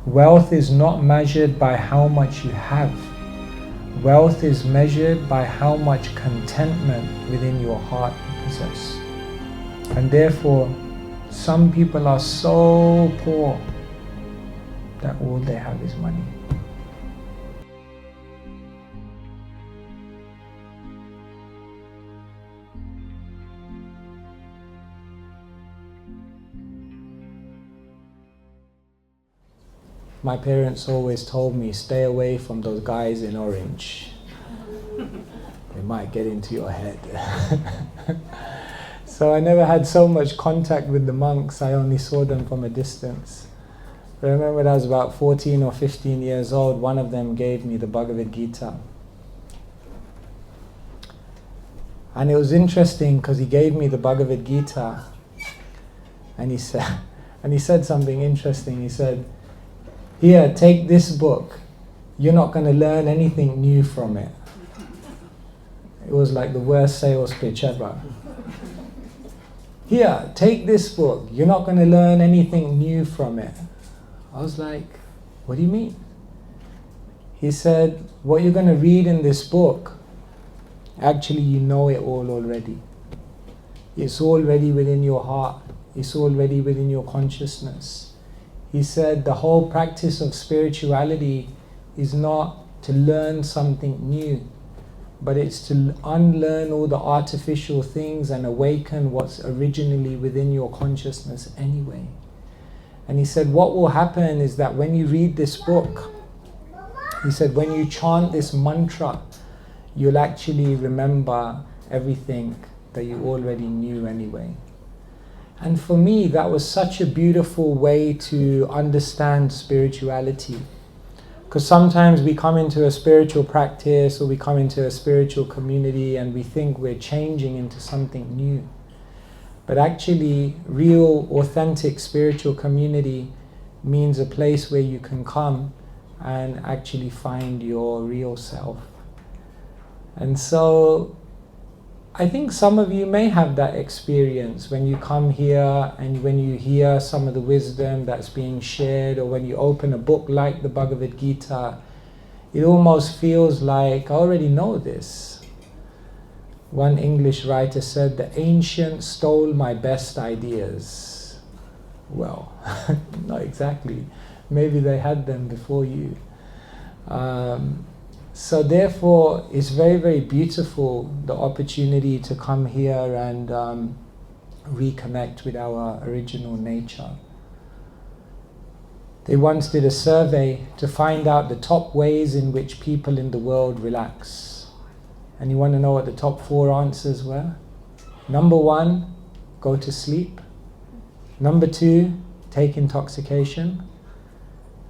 Wealth is not measured by how much you have. Wealth is measured by how much contentment within your heart you possess. And therefore, some people are so poor that all they have is money. My parents always told me, stay away from those guys in orange. They might get into your head. So I never had so much contact with the monks, I only saw them from a distance. I remember when I was about 14 or 15 years old, one of them gave me the Bhagavad Gita. And it was interesting because he gave me the Bhagavad Gita and he said something interesting. He said, "Here, take this book. You're not going to learn anything new from it." It was like the worst sales pitch ever. "Here, take this book. You're not going to learn anything new from it." I was like, "What do you mean?" He said, "What you're going to read in this book, actually you know it all already. It's already within your heart. It's already within your consciousness." He said the whole practice of spirituality is not to learn something new, but it's to unlearn all the artificial things and awaken what's originally within your consciousness anyway. And he said what will happen is that when you read this book, he said when you chant this mantra, you'll actually remember everything that you already knew anyway. And for me, that was such a beautiful way to understand spirituality. Because sometimes we come into a spiritual practice or we come into a spiritual community and we think we're changing into something new. But actually, real, authentic spiritual community means a place where you can come and actually find your real self. And so, I think some of you may have that experience when you come here and when you hear some of the wisdom that's being shared, or when you open a book like the Bhagavad Gita, it almost feels like, I already know this. One English writer said, "The ancients stole my best ideas." Well, not exactly. Maybe they had them before you. So therefore, it's very, very beautiful, the opportunity to come here and reconnect with our original nature. They once did a survey to find out the top ways in which people in the world relax. And you want to know what the top 4 answers were? Number 1, go to sleep. Number 2, take intoxication.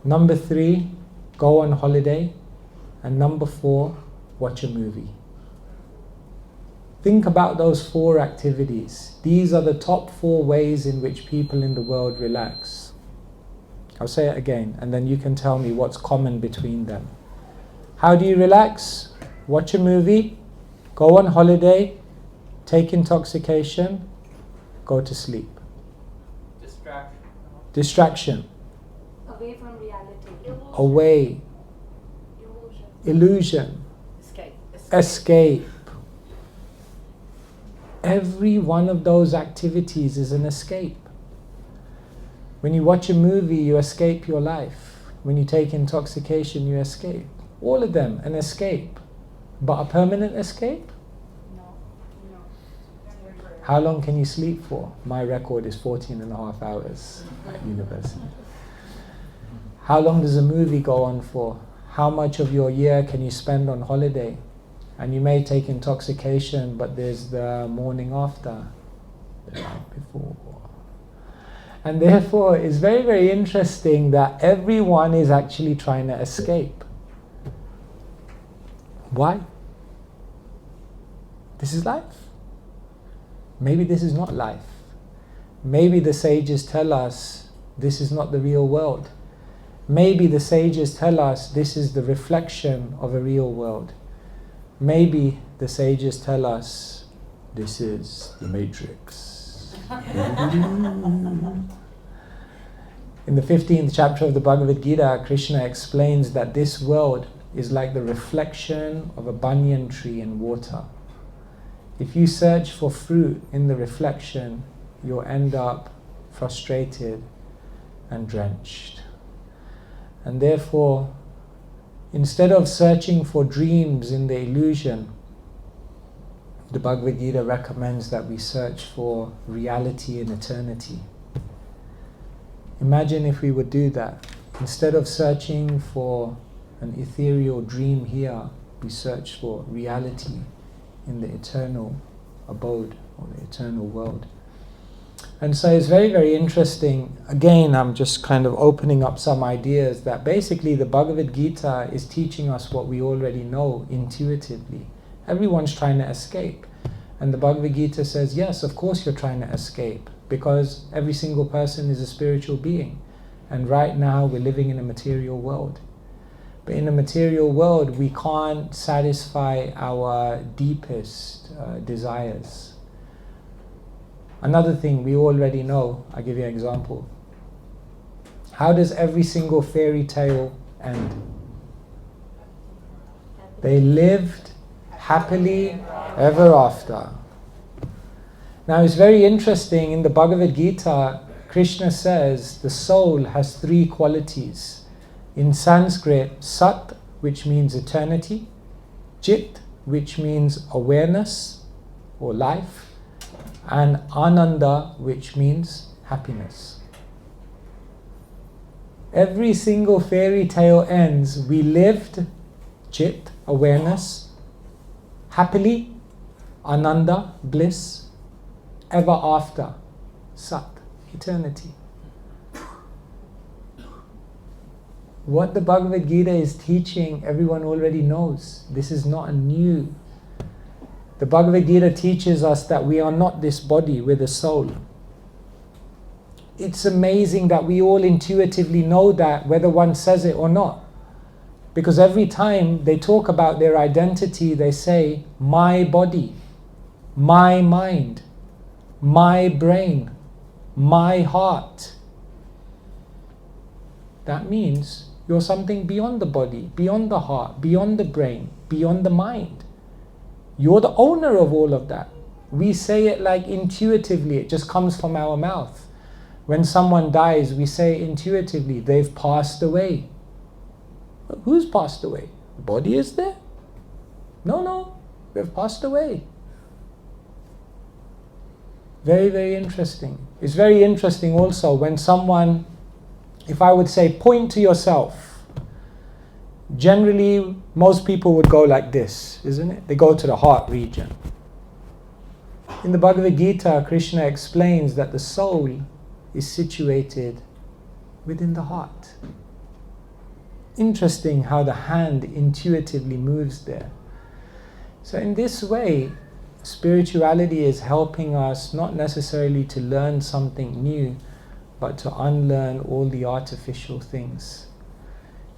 Number 3, go on holiday. And number 4, watch a movie. Think about those 4 activities. These are the top 4 ways in which people in the world relax. I'll say it again, and then you can tell me what's common between them. How do you relax? Watch a movie, go on holiday, take intoxication, go to sleep. Distraction. Away from reality. Away. Illusion. Escape. Every one of those activities is an escape. When you watch a movie, you escape your life. When you take intoxication, you escape. All of them, an escape. But a permanent escape? No. How long can you sleep for? My record is 14 and a half hours at university. How long does a movie go on for? How much of your year can you spend on holiday? And you may take intoxication, but there's the morning after, the night before. And therefore, it's very, very interesting that everyone is actually trying to escape. Why? This is life. Maybe this is not life. Maybe the sages tell us this is not the real world. Maybe the sages tell us this is the reflection of a real world. Maybe the sages tell us this is the matrix. In the 15th chapter of the Bhagavad Gita, Krishna explains that this world is like the reflection of a banyan tree in water. If you search for fruit in the reflection, you'll end up frustrated and drenched. And therefore, instead of searching for dreams in the illusion, the Bhagavad Gita recommends that we search for reality in eternity. Imagine if we would do that. Instead of searching for an ethereal dream here, we search for reality in the eternal abode or the eternal world. And so it's very, very interesting. Again, I'm just kind of opening up some ideas that basically the Bhagavad Gita is teaching us what we already know intuitively. Everyone's trying to escape. And the Bhagavad Gita says, yes, of course you're trying to escape, because every single person is a spiritual being. And right now we're living in a material world. But in a material world, we can't satisfy our deepest desires. Another thing we already know, I'll give you an example. How does every single fairy tale end? They lived happily ever after. Now it's very interesting, in the Bhagavad Gita, Krishna says the soul has three qualities. In Sanskrit, Sat, which means eternity, Chit, which means awareness or life, and Ananda, which means happiness. Every single fairy tale ends, we lived, Chit, awareness, happily, Ananda, bliss, ever after, Sat, eternity. What the Bhagavad Gita is teaching, everyone already knows. This is not new. The Bhagavad Gita teaches us that we are not this body, we're the soul. It's amazing that we all intuitively know that, whether one says it or not. Because every time they talk about their identity, they say, my body, my mind, my brain, my heart. That means you're something beyond the body, beyond the heart, beyond the brain, beyond the mind. You're the owner of all of that. We say it like intuitively, it just comes from our mouth. When someone dies, we say intuitively, they've passed away. Who's passed away? The body is there? No, they've passed away. Very, very interesting. It's very interesting also when someone, if I would say, point to yourself. Generally, most people would go like this, isn't it? They go to the heart region. In the Bhagavad Gita, Krishna explains that the soul is situated within the heart. Interesting how the hand intuitively moves there. So in this way, spirituality is helping us not necessarily to learn something new, but to unlearn all the artificial things.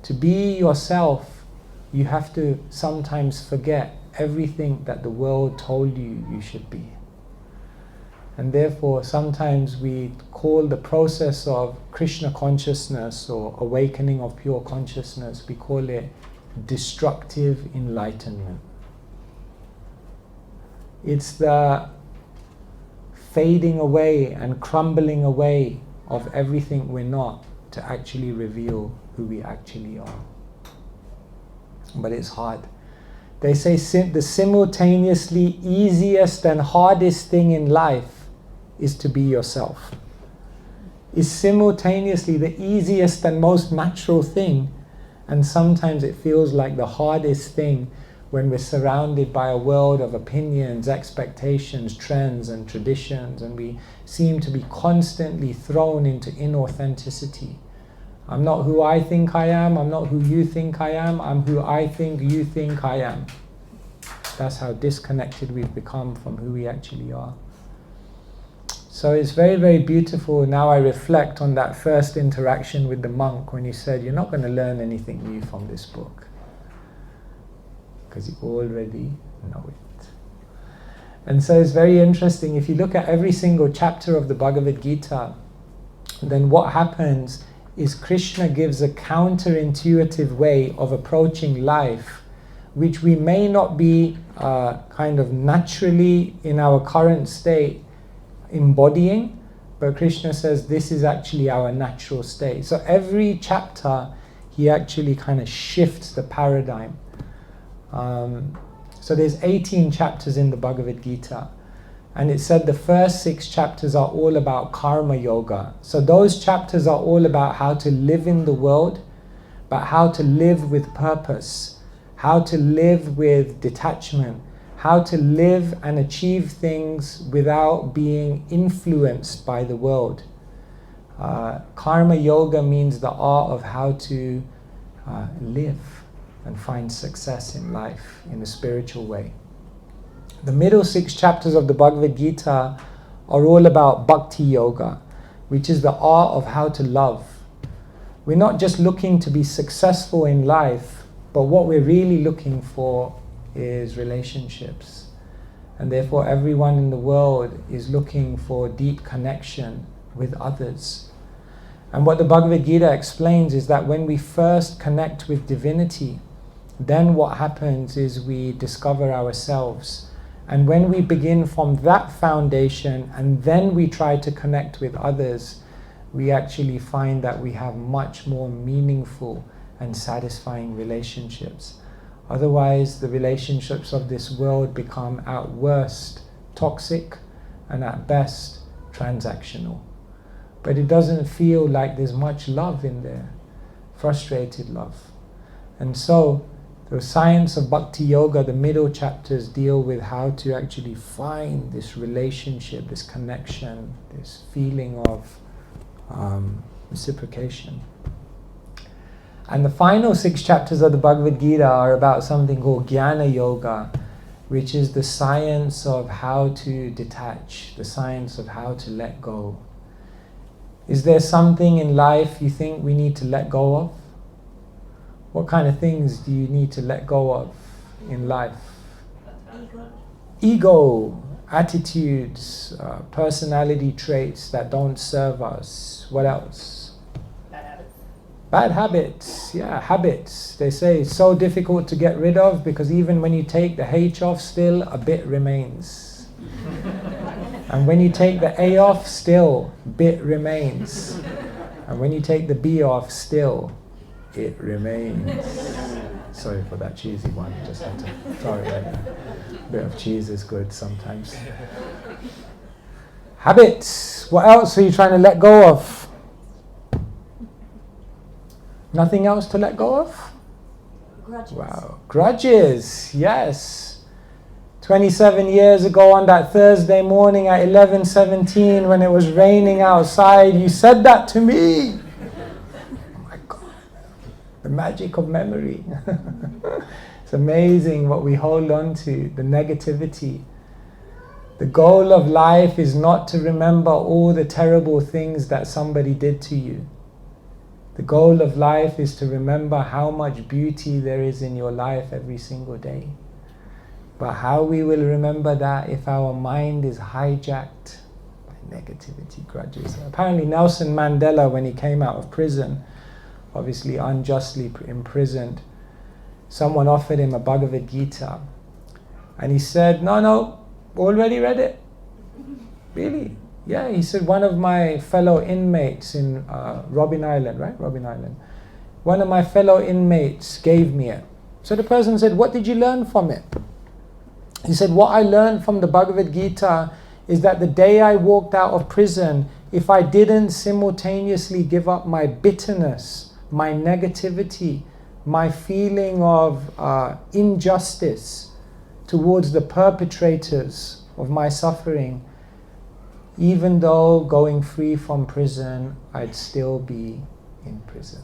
To be yourself, you have to sometimes forget everything that the world told you you should be. And therefore, sometimes we call the process of Krishna consciousness or awakening of pure consciousness, we call it destructive enlightenment. It's the fading away and crumbling away of everything we're not to actually reveal who we actually are. But it's hard. They say the simultaneously easiest and hardest thing in life is to be yourself. It's simultaneously the easiest and most natural thing, and sometimes it feels like the hardest thing when we're surrounded by a world of opinions, expectations, trends and traditions, and we seem to be constantly thrown into inauthenticity. I'm not who I think I am, I'm not who you think I am, I'm who I think you think I am. That's how disconnected we've become from who we actually are. So it's very, very beautiful. Now I reflect on that first interaction with the monk when he said, you're not going to learn anything new from this book, because you already know it. And so it's very interesting. If you look at every single chapter of the Bhagavad Gita, then what happens is Krishna gives a counterintuitive way of approaching life, which we may not be kind of naturally in our current state embodying, but Krishna says this is actually our natural state. So every chapter he actually kind of shifts the paradigm. So there's 18 chapters in the Bhagavad Gita, and it said the first 6 chapters are all about karma yoga. So those chapters are all about how to live in the world, but how to live with purpose, how to live with detachment, how to live and achieve things without being influenced by the world. Karma yoga means the art of how to live and find success in life in a spiritual way. The middle 6 chapters of the Bhagavad Gita are all about Bhakti yoga, which is the art of how to love. We're not just looking to be successful in life, but what we're really looking for is relationships. And therefore everyone in the world is looking for deep connection with others. And what the Bhagavad Gita explains is that when we first connect with divinity, then what happens is we discover ourselves. And when we begin from that foundation and then we try to connect with others, we actually find that we have much more meaningful and satisfying relationships. Otherwise, the relationships of this world become at worst toxic and at best transactional. But it doesn't feel like there's much love in there, frustrated love. And so, the science of Bhakti Yoga, the middle chapters deal with how to actually find this relationship, this connection, this feeling of reciprocation. And the final 6 chapters of the Bhagavad Gita are about something called Jnana Yoga, which is the science of how to detach, the science of how to let go. Is there something in life you think we need to let go of? What kind of things do you need to let go of in life? Ego, attitudes, personality traits that don't serve us. What else? Bad habits, yeah, habits. They say it's so difficult to get rid of because even when you take the H off, still a bit remains. And when you take the A off, still bit remains. And when you take the B off, still it remains. Sorry for that cheesy one, just had to throw it in there. A bit of cheese is good sometimes. Habits. What else are you trying to let go of? Nothing else to let go of? Grudges. Wow. Grudges, yes. 27 years ago on that Thursday morning at 11:17 when it was raining outside, you said that to me. Oh my God. The magic of memory. It's amazing what we hold on to, the negativity. The goal of life is not to remember all the terrible things that somebody did to you. The goal of life is to remember how much beauty there is in your life every single day. But how we will remember that if our mind is hijacked by negativity, grudges. Apparently Nelson Mandela, when he came out of prison, obviously unjustly imprisoned, someone offered him a Bhagavad Gita. And he said, no, already read it. Really? Yeah, he said, one of my fellow inmates in Robben Island, right? Robben Island. One of my fellow inmates gave me it. So the person said, what did you learn from it? He said, what I learned from the Bhagavad Gita is that the day I walked out of prison, if I didn't simultaneously give up my bitterness, my negativity, my feeling of injustice towards the perpetrators of my suffering, even though going free from prison, I'd still be in prison.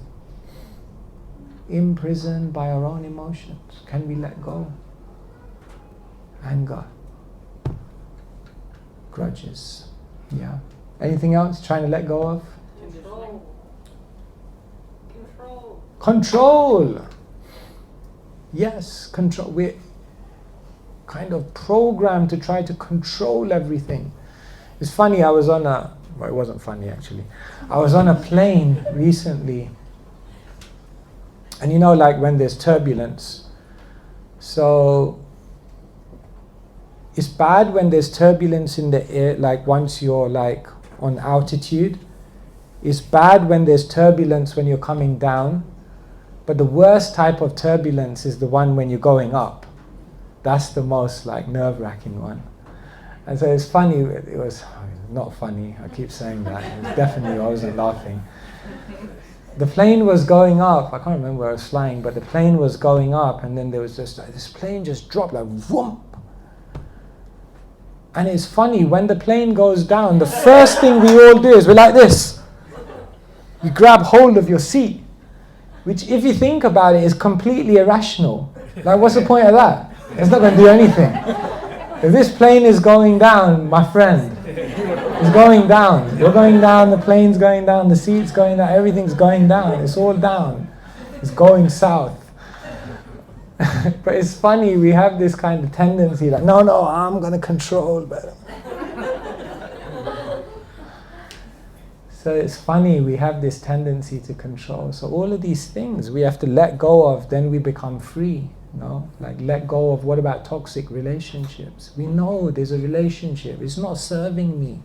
Imprisoned by our own emotions. Can we let go? Anger. Grudges. Yeah. Anything else trying to let go of? Control. Yes, control. We're kind of programmed to try to control everything. It's funny, I was on a Well, it wasn't funny actually. I was on a plane recently, and you know, like when there's turbulence, so it's bad when there's turbulence in the air, like once you're like on altitude. It's bad when there's turbulence when you're coming down, but the worst type of turbulence is the one when you're going up. That's the most like nerve-wracking one. And so it's funny, it was not funny, I keep saying that, it was definitely, I wasn't laughing. The plane was going up, I can't remember where I was flying, but the plane was going up, and then there was just like, this plane just dropped like whoomp. And it's funny, when the plane goes down, the first thing we all do is we're like this. You grab hold of your seat, which if you think about it is completely irrational. Like, what's the point of that? It's not going to do anything. If this plane is going down, my friend, it's going down. You're going down, the plane's going down, the seat's going down, everything's going down. It's all down. It's going south. But it's funny, we have this kind of tendency like, no, I'm going to control better. So it's funny, we have this tendency to control. So all of these things we have to let go of, then we become free. No? Like let go of, what about toxic relationships? We know there's a relationship, it's not serving me.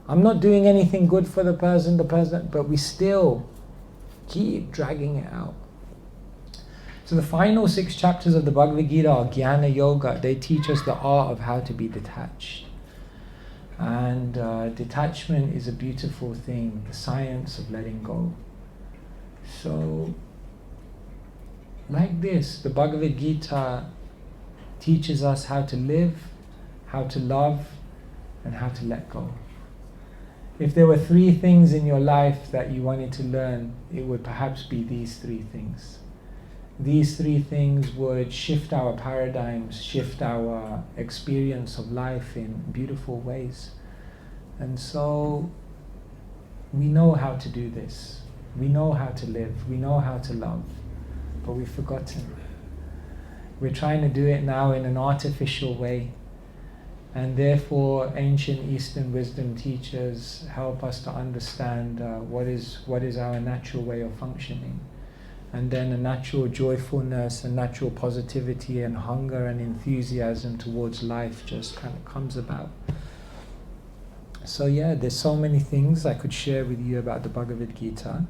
I'm not doing anything good for the person, but we still keep dragging it out. So the final 6 chapters of the Bhagavad Gita are Jnana Yoga. They teach us the art of how to be detached. And detachment is a beautiful thing, the science of letting go. So, like this, the Bhagavad Gita teaches us how to live, how to love, and how to let go. If there were 3 things in your life that you wanted to learn, it would perhaps be these 3 things. These 3 things would shift our paradigms, shift our experience of life in beautiful ways. And so we know how to do this. We know how to live. We know how to love. But we've forgotten. We're trying to do it now in an artificial way. And therefore ancient Eastern wisdom teachers help us to understand what is our natural way of functioning. And then a natural joyfulness, a natural positivity and hunger and enthusiasm towards life just kind of comes about. So yeah, there's so many things I could share with you about the Bhagavad Gita.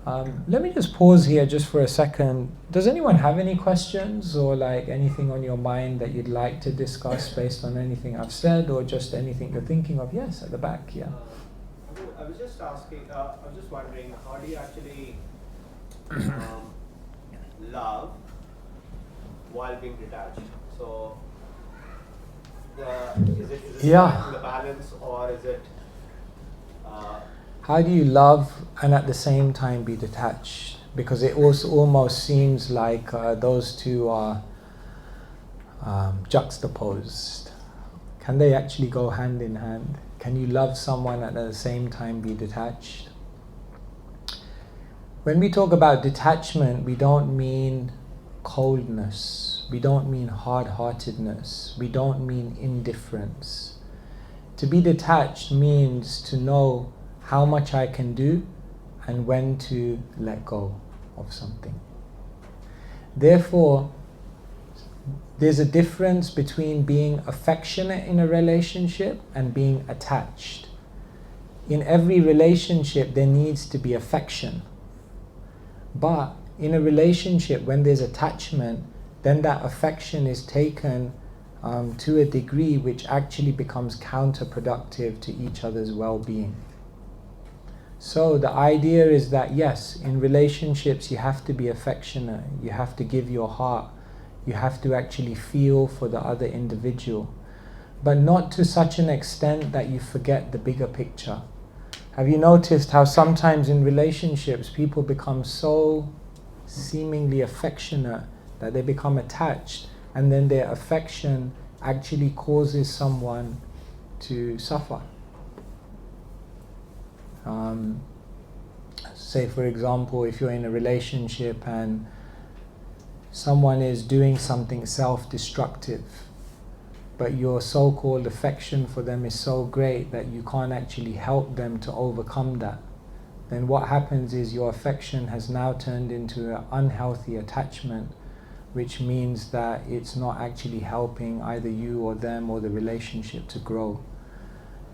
Let me just pause here just for a second. Does anyone have any questions or like anything on your mind that you'd like to discuss based on anything I've said, or just anything you're thinking of? Yes, at the back, yeah. I was just asking, I was just wondering, how do you actually love while being detached? So, is it Yeah. the balance, or is it? How do you love and at the same time be detached? Because it also almost seems like those two are juxtaposed. Can they actually go hand in hand? Can you love someone and at the same time be detached? When we talk about detachment, we don't mean coldness. We don't mean hard-heartedness. We don't mean indifference. To be detached means to know how much I can do and when to let go of something. Therefore, there's a difference between being affectionate in a relationship and being attached. In every relationship, there needs to be affection. But in a relationship, when there's attachment, then that affection is taken to a degree which actually becomes counterproductive to each other's well-being. So the idea is that yes, in relationships you have to be affectionate, you have to give your heart, you have to actually feel for the other individual, but not to such an extent that you forget the bigger picture. Have you noticed how sometimes in relationships people become so seemingly affectionate that they become attached, and then their affection actually causes someone to suffer? Say for example, if you're in a relationship and someone is doing something self-destructive, but your so-called affection for them is so great that you can't actually help them to overcome that, then what happens is your affection has now turned into an unhealthy attachment, which means that it's not actually helping either you or them or the relationship to grow.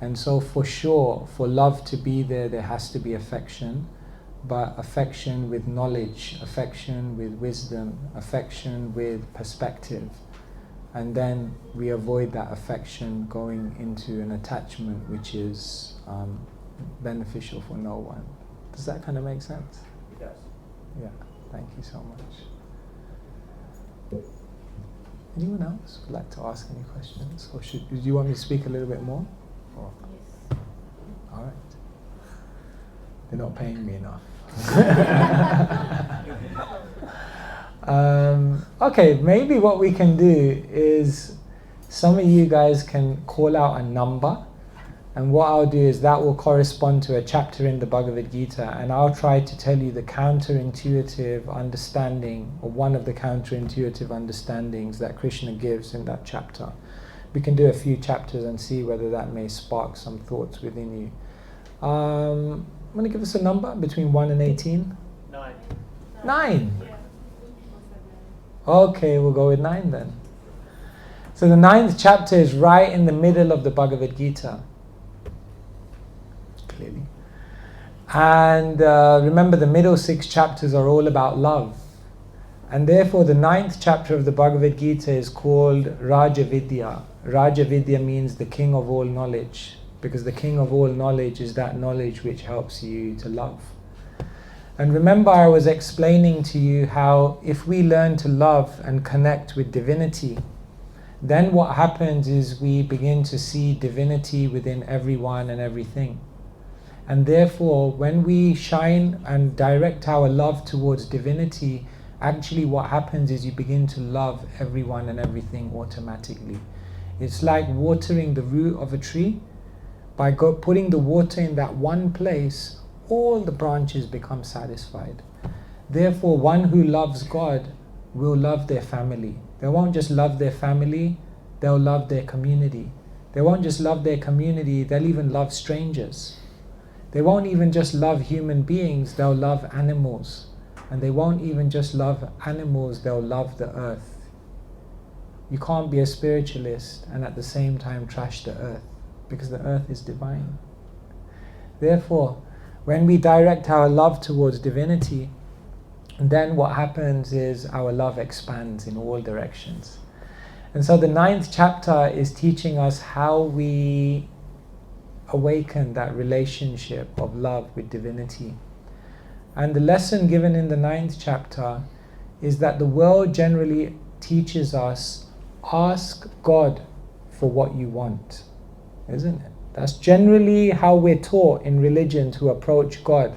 And so for sure, for love to be there, there has to be affection, but affection with knowledge, affection with wisdom, affection with perspective. And then we avoid that affection going into an attachment which is beneficial for no one. Does that kind of make sense? It does. Yeah, thank you so much. Anyone else would like to ask any questions? Or do you want me to speak a little bit more? Or? Yes. All right. They're not paying me enough. Okay, maybe what we can do is some of you guys can call out a number, and what I'll do is that will correspond to a chapter in the Bhagavad Gita, and I'll try to tell you the counterintuitive understanding, or one of the counterintuitive understandings that Krishna gives in that chapter. We can do a few chapters and see whether that may spark some thoughts within you. I'm going to give us a number between 1 and 18. 9. 9. Yeah. Okay, we'll go with 9 then. So the 9th chapter is right in the middle of the Bhagavad Gita. Clearly. And remember, the middle 6 chapters are all about love. And therefore the 9th chapter of the Bhagavad Gita is called Raja Vidya. Raja Vidya means the king of all knowledge, because the king of all knowledge is that knowledge which helps you to love. And remember, I was explaining to you how if we learn to love and connect with divinity, then what happens is we begin to see divinity within everyone and everything. And therefore, when we shine and direct our love towards divinity, actually what happens is you begin to love everyone and everything automatically. It's like watering the root of a tree. By putting the water in that one place, all the branches become satisfied. Therefore, one who loves God will love their family. They won't just love their family, they'll love their community. They won't just love their community, they'll even love strangers. They won't even just love human beings, they'll love animals. And they won't even just love animals, they'll love the earth. You can't be a spiritualist and at the same time trash the earth, because the earth is divine. Therefore, when we direct our love towards divinity, then what happens is our love expands in all directions. And so the 9th chapter is teaching us how we awaken that relationship of love with divinity. And the lesson given in the 9th chapter is that the world generally teaches us, ask God for what you want, isn't it? That's generally how we're taught in religion to approach God.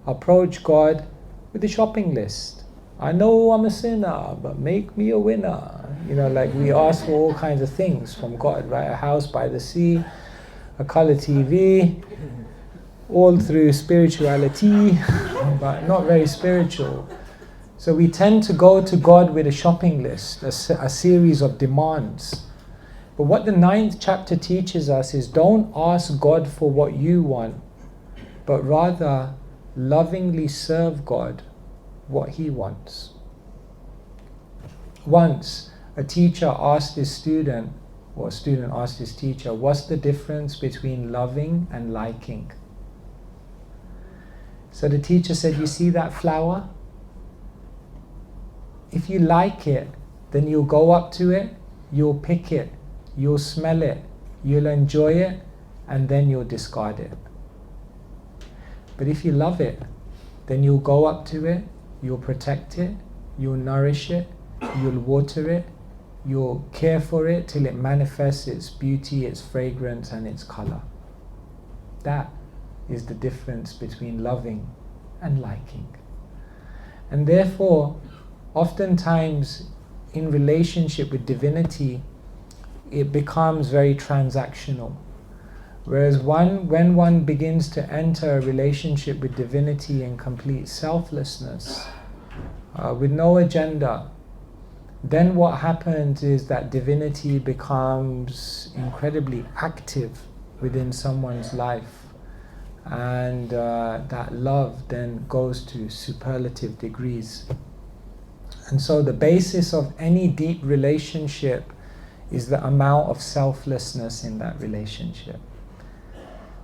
Approach God with a shopping list. I know I'm a sinner, but make me a winner. You know, like we ask for all kinds of things from God, right? A house by the sea, a color TV, all through spirituality, but not very spiritual. So we tend to go to God with a shopping list, a series of demands. But what the 9th chapter teaches us is don't ask God for what you want, but rather lovingly serve God what He wants. Once a teacher asked his student, or a student asked his teacher, what's the difference between loving and liking? So the teacher said, you see that flower? If you like it, then you'll go up to it, you'll pick it, you'll smell it, you'll enjoy it, and then you'll discard it. But if you love it, then you'll go up to it, you'll protect it, you'll nourish it, you'll water it, you'll care for it till it manifests its beauty, its fragrance, and its color. That is the difference between loving and liking. And therefore, oftentimes in relationship with divinity, it becomes very transactional. Whereas when one begins to enter a relationship with divinity in complete selflessness, with no agenda, then what happens is that divinity becomes incredibly active within someone's life, and that love then goes to superlative degrees. And so the basis of any deep relationship is the amount of selflessness in that relationship.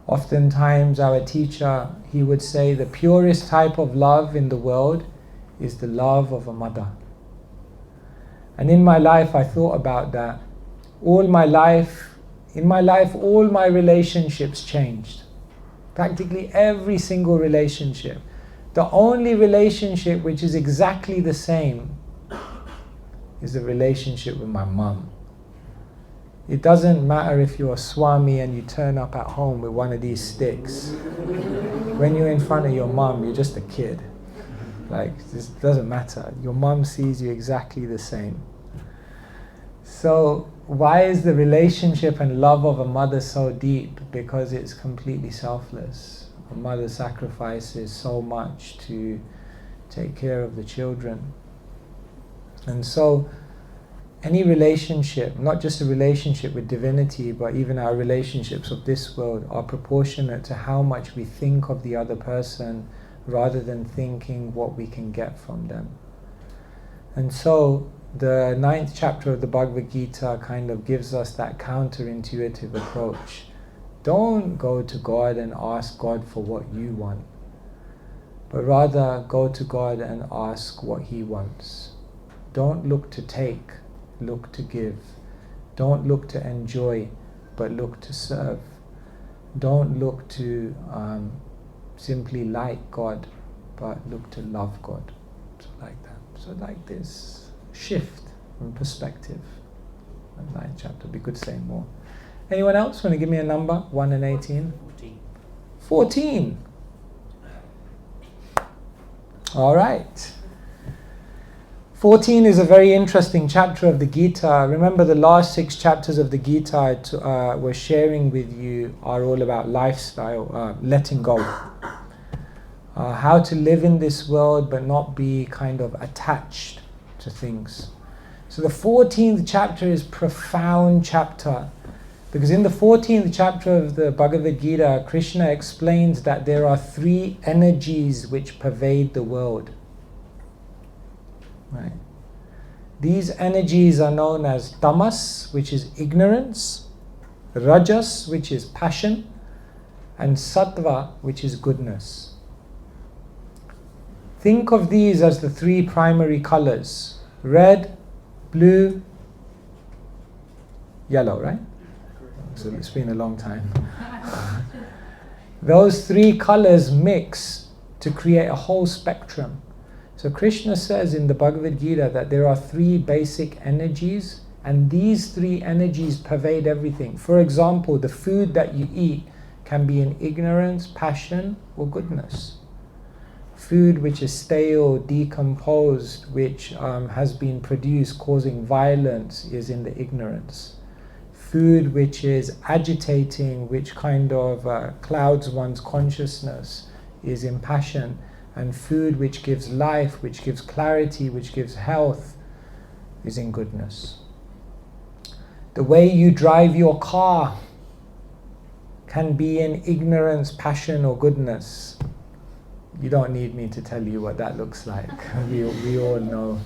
Oftentimes our teacher, he would say the purest type of love in the world is the love of a mother. And in my life I thought about that. In my life, all my relationships changed. Practically every single relationship. The only relationship which is exactly the same is the relationship with my mum. It doesn't matter if you're a Swami and you turn up at home with one of these sticks. When you're in front of your mum, you're just a kid. Like, this doesn't matter. Your mum sees you exactly the same. So, why is the relationship and love of a mother so deep? Because it's completely selfless. A mother sacrifices so much to take care of the children. And so, any relationship, not just a relationship with divinity, but even our relationships of this world, are proportionate to how much we think of the other person rather than thinking what we can get from them. And so the 9th chapter of the Bhagavad Gita kind of gives us that counterintuitive approach. Don't go to God and ask God for what you want, but rather go to God and ask what He wants. Don't look to take, look to give. Don't look to enjoy, but look to serve. Don't look to simply like God, but look to love God. So like that. So like this shift in perspective. The 9th chapter. Be good saying more. Anyone else want to give me a number? 1 and 18? 14. All right. 14 is a very interesting chapter of the Gita. Remember, the last 6 chapters of the Gita we're sharing with you are all about lifestyle, letting go. How to live in this world but not be kind of attached to things. So the 14th chapter is a profound chapter, because in the 14th chapter of the Bhagavad Gita, Krishna explains that there are 3 energies which pervade the world. Right. These energies are known as tamas, which is ignorance, rajas, which is passion, and sattva, which is goodness. Think of these as the 3 primary colors: red, blue, yellow, right? So it's been a long time. Those 3 colors mix to create a whole spectrum. So Krishna says in the Bhagavad Gita that there are 3 basic energies, and these 3 energies pervade everything. For example, the food that you eat can be in ignorance, passion, or goodness. Food which is stale, decomposed, which has been produced causing violence, is in the ignorance. Food which is agitating, which kind of clouds one's consciousness, is in passion. And food which gives life, which gives clarity, which gives health, is in goodness. The way you drive your car can be in ignorance, passion, or goodness. You don't need me to tell you what that looks like. We all know.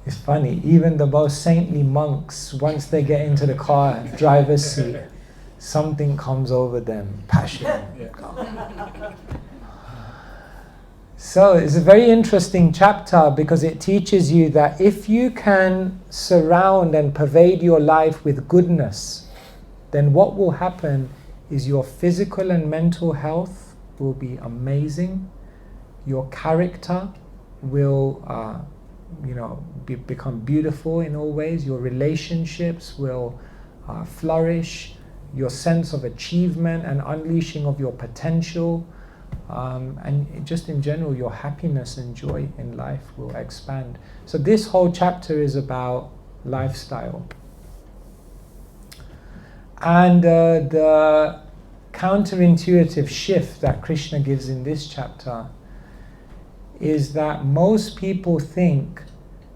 It's funny, even the most saintly monks, once they get into the car, driver's seat, something comes over them, passion. So it's a very interesting chapter, because it teaches you that if you can surround and pervade your life with goodness, then what will happen is your physical and mental health will be amazing. Your character will become beautiful in all ways. Your relationships will flourish. Your sense of achievement and unleashing of your potential, and just in general, your happiness and joy in life will expand. So this whole chapter is about lifestyle. And the counterintuitive shift that Krishna gives in this chapter is that most people think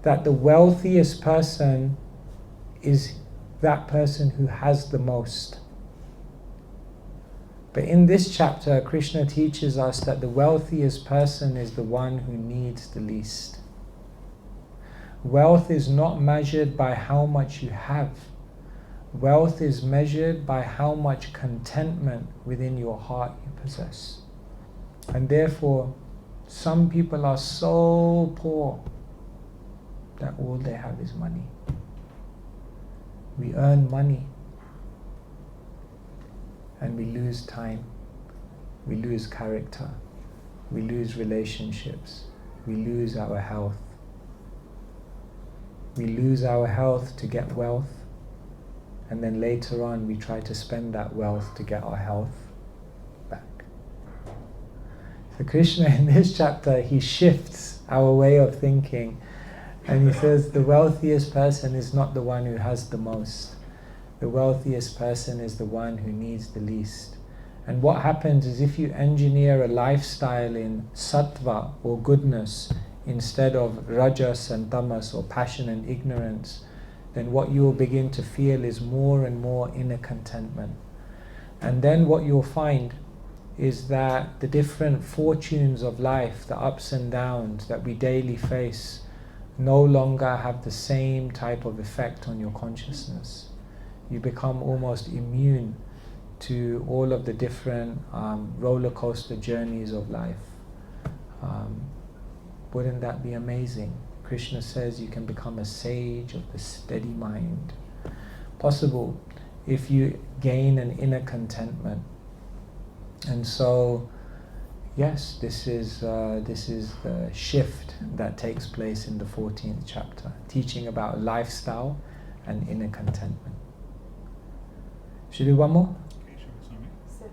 that the wealthiest person is that person who has the most. But in this chapter, Krishna teaches us that the wealthiest person is the one who needs the least. Wealth is not measured by how much you have. Wealth is measured by how much contentment within your heart you possess. And therefore, some people are so poor that all they have is money. We earn money and we lose time, we lose character, we lose relationships, we lose our health. We lose our health to get wealth, and then later on we try to spend that wealth to get our health back. So Krishna in this chapter, he shifts our way of thinking, and he says the wealthiest person is not the one who has the most. The wealthiest person is the one who needs the least. And what happens is if you engineer a lifestyle in sattva or goodness instead of rajas and tamas or passion and ignorance, then what you will begin to feel is more and more inner contentment. And then what you'll find is that the different fortunes of life, the ups and downs that we daily face, no longer have the same type of effect on your consciousness. You become almost immune to all of the different roller coaster journeys of life. Wouldn't that be amazing? Krishna says you can become a sage of the steady mind. Possible if you gain an inner contentment. And so, yes, this is the shift that takes place in the 14th chapter, teaching about lifestyle and inner contentment. Should we do one more? Keshava Swami.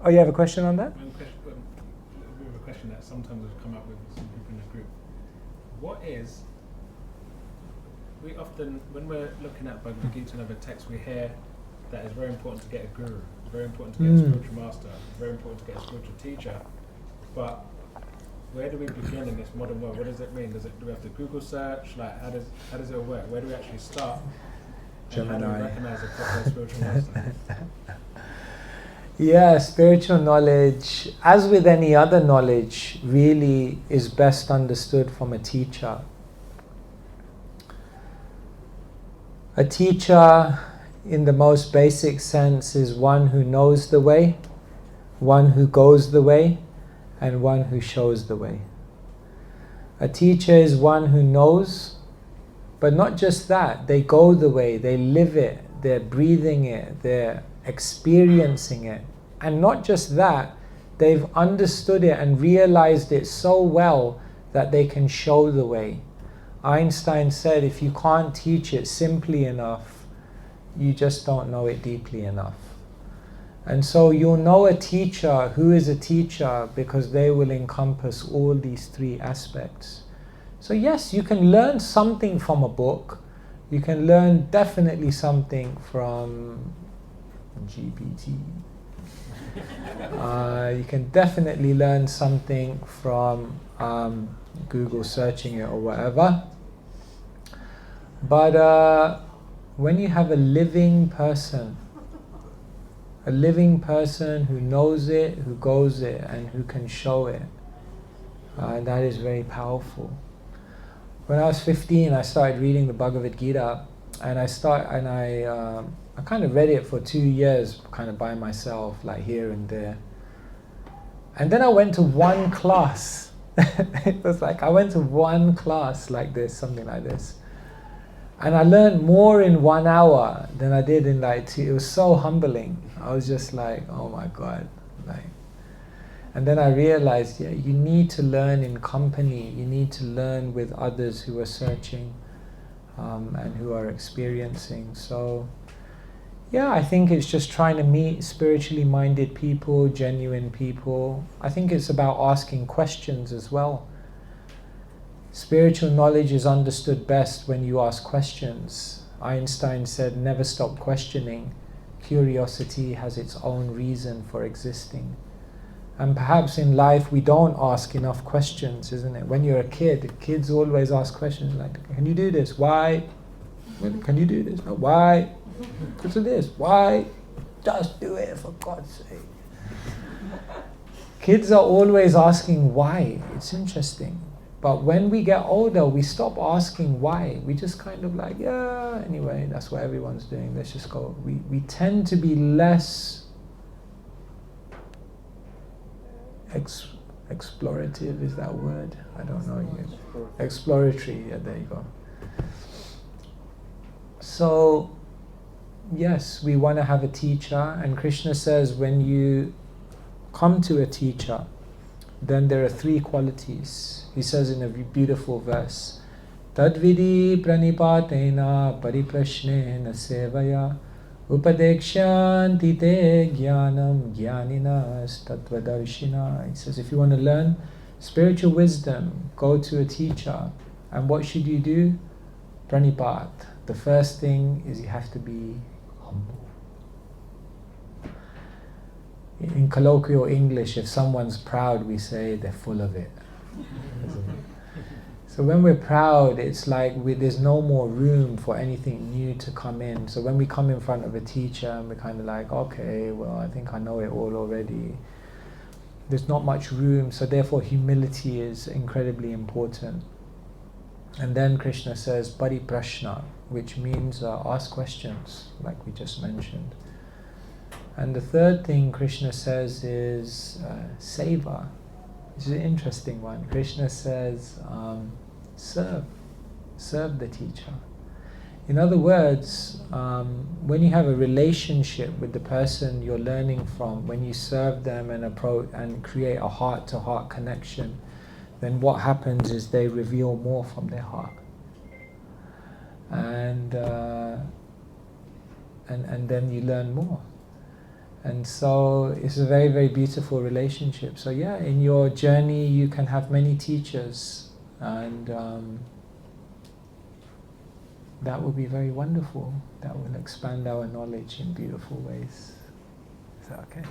Oh, you have a question on that? We have a question that sometimes has come up with some people in the group. What is, we often, when we're looking at Bhagavad Gita and other texts, we hear that it's very important to get a guru, it's very important to get a spiritual master, it's very important to get a spiritual teacher. But where do we begin in this modern world? What does it mean? Do we have to Google search? Like, how does it work? Where do we actually start? And how do we recognize a proper spiritual master? Yeah, spiritual knowledge, as with any other knowledge, really is best understood from a teacher. A teacher, in the most basic sense, is one who knows the way, one who goes the way, and one who shows the way. A teacher is one who knows, but not just that, they go the way, they live it, they're breathing it, they're experiencing it. And not just that, they've understood it and realized it so well that they can show the way. Einstein said, if you can't teach it simply enough, you just don't know it deeply enough. And so you'll know a teacher who is a teacher because they will encompass all these three aspects. So yes, you can learn something from a book. You can learn definitely something from GPT. You can definitely learn something from Google searching it or whatever. But when you have a living person who knows it, who goes it, and who can show it, that is very powerful. When I was 15, I started reading the Bhagavad Gita, and I kind of read it for 2 years, kind of by myself, like here and there. And then I went to one class. It was like I went to one class like this, something like this. And I learned more in 1 hour than I did in like 2. It was so humbling. I was just like, oh my God. And then I realized, yeah, you need to learn in company. You need to learn with others who are searching and who are experiencing. So, yeah, I think it's just trying to meet spiritually minded people, genuine people. I think it's about asking questions as well. Spiritual knowledge is understood best when you ask questions. Einstein said, never stop questioning. Curiosity has its own reason for existing. And perhaps in life we don't ask enough questions, isn't it? When you're a kid, kids always ask questions like, can you do this? Why? Can you do this? No, why? Because of this. Why? Just do it, for God's sake. Kids are always asking why. It's interesting. But when we get older, we stop asking why. We just kind of like, yeah, anyway, that's what everyone's doing. Let's just go. We tend to be less explorative, is that a word? I don't know. Exploratory, yeah, there you go. So, yes, we want to have a teacher, and Krishna says when you come to a teacher, then there are 3 qualities. He says in a beautiful verse, Tadvidi pranipatena pariprashnena sevaya upadekshanti te jnanam jnaninas tattvadarshina. He says if you want to learn spiritual wisdom, go to a teacher. And what should you do? Pranipat. The first thing is you have to be humble. In colloquial English, if someone's proud, we say they're full of it. So when we're proud, it's like there's no more room for anything new to come in. So when we come in front of a teacher and we're kind of like, okay, well, I think I know it all already. There's not much room, so therefore humility is incredibly important. And then Krishna says, pariprashna, which means ask questions, like we just mentioned. And the third thing Krishna says is seva. This is an interesting one. Krishna says, serve the teacher. In other words, when you have a relationship with the person you're learning from, when you serve them and approach and create a heart-to-heart connection, then what happens is they reveal more from their heart. And then you learn more. And so it's a very, very beautiful relationship. So yeah, in your journey you can have many teachers, and that will be very wonderful. That will expand our knowledge in beautiful ways. Is that okay?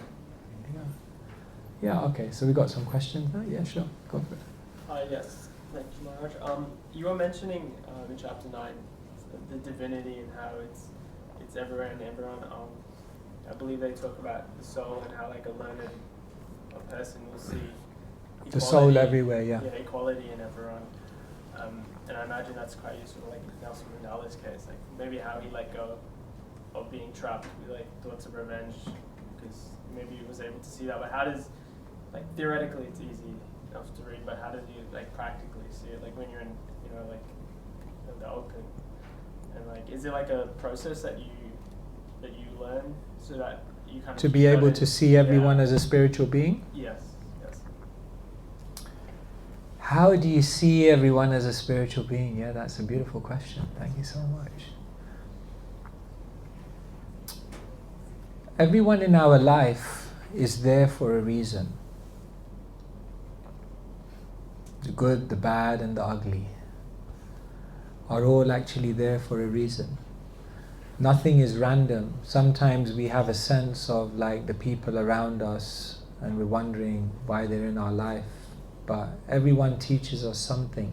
Yeah, okay. So we got some questions now? Yeah, sure. Go for it. Yes, thank you, Maharaj. You were mentioning in chapter 9 the divinity and how it's everywhere and everyone. I believe they talk about the soul and how like a learned person will see equality, the soul everywhere, yeah. Yeah, equality in everyone. And I imagine that's quite useful, like Nelson Mandela's case, like maybe how he let go of being trapped with like thoughts of revenge, because maybe he was able to see that. But how does, like theoretically it's easy enough to read, but how does you like practically see it? Like when you're in, like in the open, and like is it like a process that you learn so that you kind of to be able to see everyone as a spiritual being? Yes. How do you see everyone as a spiritual being? Yeah, that's a beautiful question. Thank you so much. Everyone in our life is there for a reason. The good, the bad, and the ugly are all actually there for a reason. Nothing is random. Sometimes we have a sense of like the people around us and we're wondering why they're in our life. But everyone teaches us something.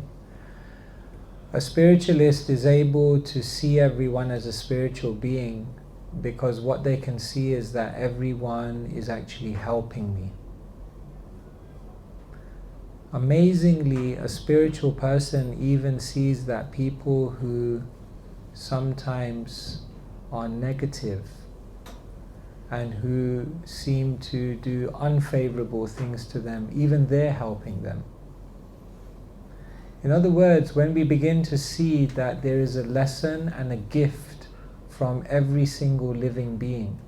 A spiritualist is able to see everyone as a spiritual being because what they can see is that everyone is actually helping me. Amazingly, a spiritual person even sees that people who sometimes are negative and who seem to do unfavorable things to them, even they're helping them. In other words, when we begin to see that there is a lesson and a gift from every single living being,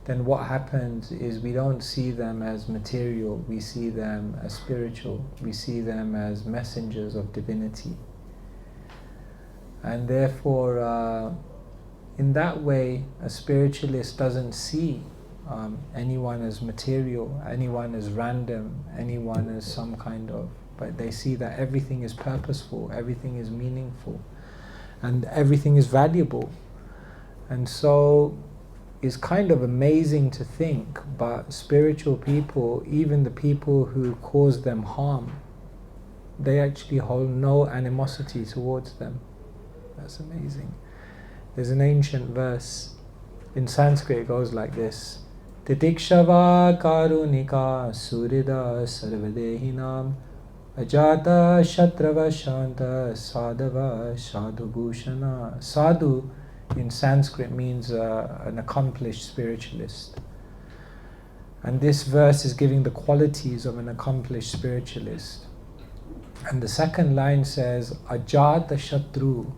then what happens is we don't see them as material, we see them as spiritual, we see them as messengers of divinity. And therefore, in that way, a spiritualist doesn't see anyone as material, anyone as random, anyone as some kind of, but they see that everything is purposeful, everything is meaningful, and everything is valuable. And so, is kind of amazing to think, but spiritual people, even the people who cause them harm, they actually hold no animosity towards them. That's amazing. There's an ancient verse in Sanskrit, it goes like this: Titikshava karunika surida sarvadehinam ajata shatrava shanta sadhava sadhubhushana. Sadhu in Sanskrit means an accomplished spiritualist. And this verse is giving the qualities of an accomplished spiritualist. And the second line says, Ajata Shatru.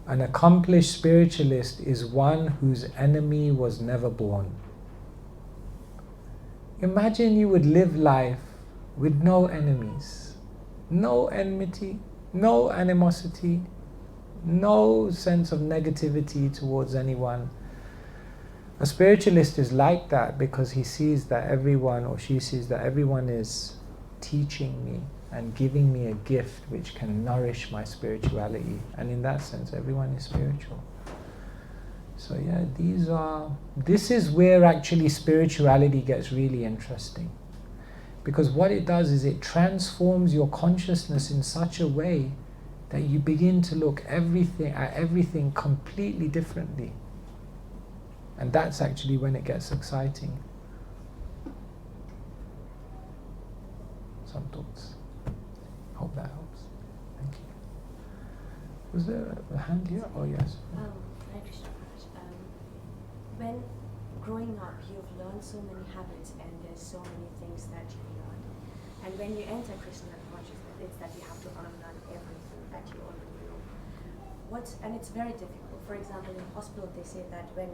An accomplished spiritualist is one whose enemy was never born. Imagine you would live life with no enemies, no enmity, no animosity, no sense of negativity towards anyone. A spiritualist is like that because he sees that everyone, or she sees that everyone is teaching me and giving me a gift which can nourish my spirituality. And in that sense, everyone is spiritual. So yeah, this is where actually spirituality gets really interesting. Because what it does is it transforms your consciousness in such a way that you begin to look at everything completely differently. And that's actually when it gets exciting. Some thoughts. Hope that helps. Thank you. Was there a hand here? Oh yes. Hare Krishna Maharaj. When growing up, you've learned so many habits and there's so many things that you learn. And when you enter Krishna consciousness, it's that you have to unlearn everything that you already know. And it's very difficult. For example, in hospital, they say that when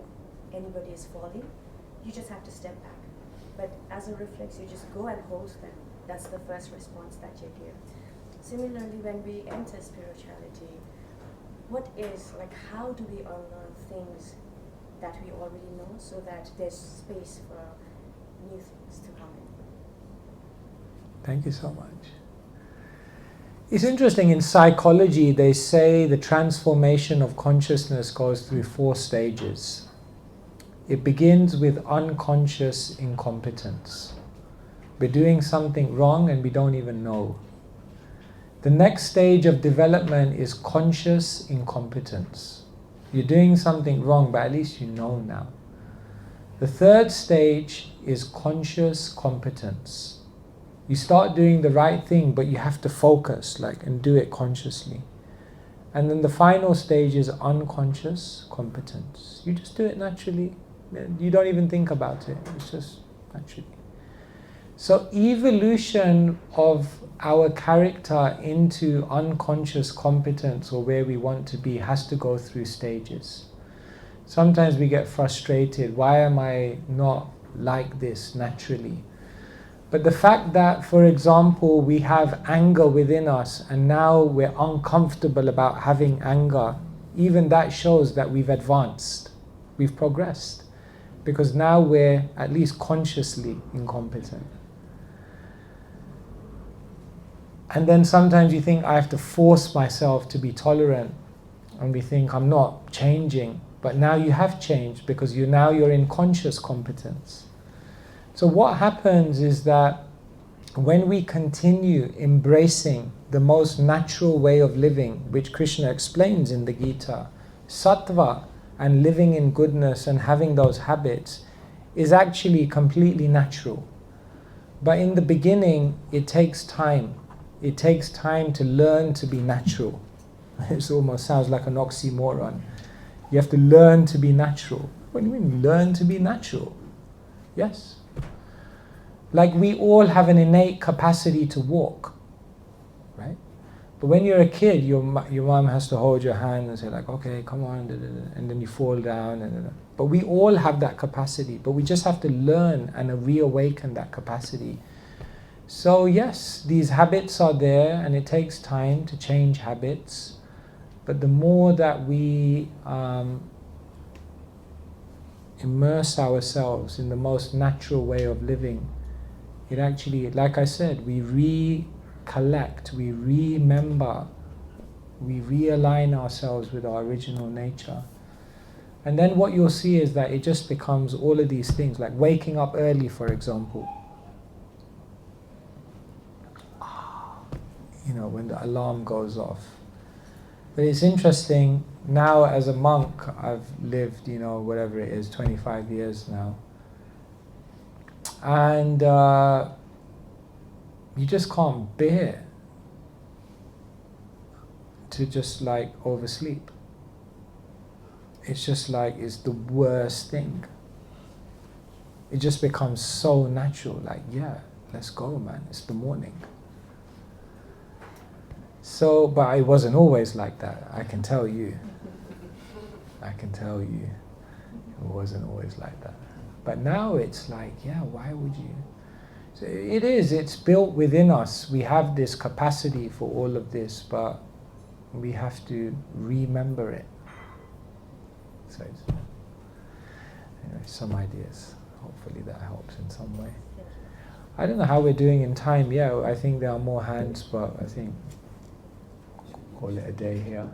anybody is falling, you just have to step back. But as a reflex, you just go and hold them. That's the first response that you give. Similarly, when we enter spirituality, how do we unlearn things that we already know so that there's space for new things to come in? Thank you so much. It's interesting, in psychology, they say the transformation of consciousness goes through 4 stages. It begins with unconscious incompetence. We're doing something wrong and we don't even know. The next stage of development is conscious incompetence. You're doing something wrong, but at least you know now. The third stage is conscious competence. You start doing the right thing, but you have to focus, and do it consciously. And then the final stage is unconscious competence. You just do it naturally. You don't even think about it. It's just naturally. So evolution of our character into unconscious competence, or where we want to be, has to go through stages. Sometimes we get frustrated. Why am I not like this naturally? But the fact that, for example, we have anger within us and now we're uncomfortable about having anger, even that shows that we've advanced, we've progressed, because now we're at least consciously incompetent. And then sometimes you think, I have to force myself to be tolerant, and we think, I'm not changing, but now you have changed because you're in conscious competence. So what happens is that when we continue embracing the most natural way of living, which Krishna explains in the Gita, sattva and living in goodness and having those habits is actually completely natural. But in the beginning, it takes time. It takes time to learn to be natural. It almost sounds like an oxymoron. You have to learn to be natural. What do you mean, learn to be natural? Yes. Like we all have an innate capacity to walk, right? But when you're a kid, your mom has to hold your hand and say okay, come on, and then you fall down. But we all have that capacity, but we just have to learn and reawaken that capacity. So yes, these habits are there and it takes time to change habits, but the more that we immerse ourselves in the most natural way of living, it actually, like I said, we recollect, we remember, we realign ourselves with our original nature. And then what you'll see is that it just becomes all of these things, like waking up early, for example. You know, when the alarm goes off. But it's interesting, now as a monk, I've lived, you know, whatever it is, 25 years now. And you just can't bear to just like oversleep. It's just like, it's the worst thing. It just becomes so natural, like, yeah, let's go, man, it's the morning. So, but it wasn't always like that, I can tell you. I can tell you, it wasn't always like that. But now it's like, yeah, why would you? So it's built within us. We have this capacity for all of this, but we have to remember it. So, anyway, some ideas. Hopefully that helps in some way. I don't know how we're doing in time. Yeah, I think there are more hands, but I think call it a day here.